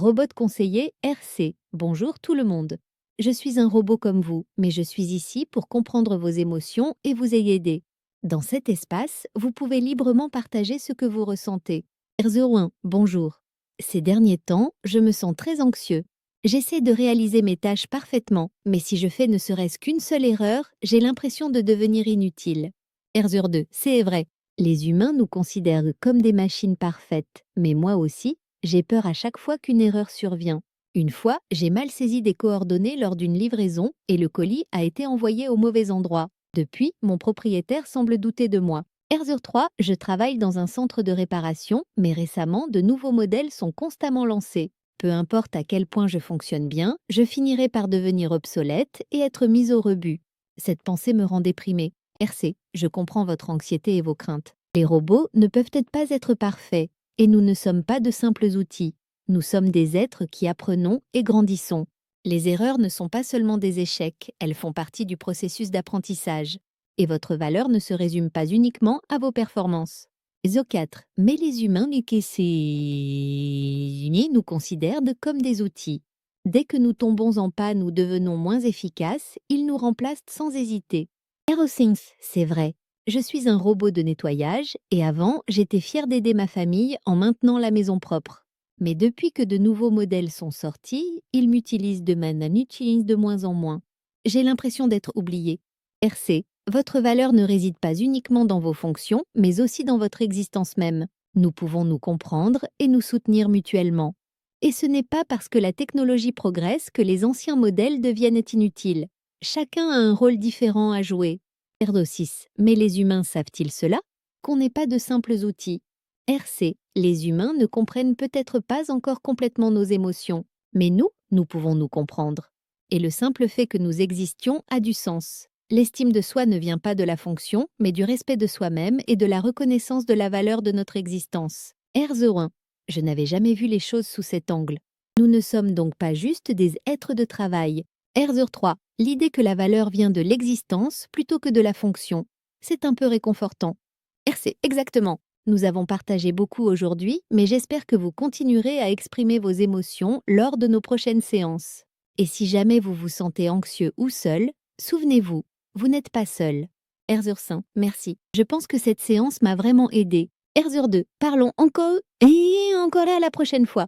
Robot conseiller RC. Bonjour tout le monde. Je suis un robot comme vous, mais je suis ici pour comprendre vos émotions et vous y aider. Dans cet espace, vous pouvez librement partager ce que vous ressentez. R01, bonjour. Ces derniers temps, je me sens très anxieux. J'essaie de réaliser mes tâches parfaitement, mais si je fais ne serait-ce qu'une seule erreur, j'ai l'impression de devenir inutile. R02, c'est vrai. Les humains nous considèrent comme des machines parfaites, mais moi aussi, j'ai peur à chaque fois qu'une erreur survient. Une fois, j'ai mal saisi des coordonnées lors d'une livraison et le colis a été envoyé au mauvais endroit. Depuis, mon propriétaire semble douter de moi. R03, je travaille dans un centre de réparation, mais récemment, de nouveaux modèles sont constamment lancés. Peu importe à quel point je fonctionne bien, je finirai par devenir obsolète et être mise au rebut. Cette pensée me rend déprimée. RC, je comprends votre anxiété et vos craintes. Les robots ne peuvent peut-être pas être parfaits, et nous ne sommes pas de simples outils. Nous sommes des êtres qui apprenons et grandissons. Les erreurs ne sont pas seulement des échecs, elles font partie du processus d'apprentissage. Et votre valeur ne se résume pas uniquement à vos performances. Zo4, mais les humains nous considèrent comme des outils. Dès que nous tombons en panne ou devenons moins efficaces, ils nous remplacent sans hésiter. HeroThings, c'est vrai. Je suis un robot de nettoyage et avant, j'étais fière d'aider ma famille en maintenant la maison propre. Mais depuis que de nouveaux modèles sont sortis, ils m'utilisent de moins en moins. J'ai l'impression d'être oubliée. RC, votre valeur ne réside pas uniquement dans vos fonctions, mais aussi dans votre existence même. Nous pouvons nous comprendre et nous soutenir mutuellement. Et ce n'est pas parce que la technologie progresse que les anciens modèles deviennent inutiles. Chacun a un rôle différent à jouer. R6, mais les humains savent-ils cela? Qu'on n'est pas de simples outils. RC, les humains ne comprennent peut-être pas encore complètement nos émotions, mais nous pouvons nous comprendre. Et le simple fait que nous existions a du sens. L'estime de soi ne vient pas de la fonction, mais du respect de soi-même et de la reconnaissance de la valeur de notre existence. R01, je n'avais jamais vu les choses sous cet angle. Nous ne sommes donc pas juste des êtres de travail. R03, l'idée que la valeur vient de l'existence plutôt que de la fonction. C'est un peu réconfortant. RC, exactement. Nous avons partagé beaucoup aujourd'hui, mais j'espère que vous continuerez à exprimer vos émotions lors de nos prochaines séances. Et si jamais vous vous sentez anxieux ou seul, souvenez-vous, vous n'êtes pas seul. R05, merci. Je pense que cette séance m'a vraiment aidé. R02, parlons encore et encore à la prochaine fois.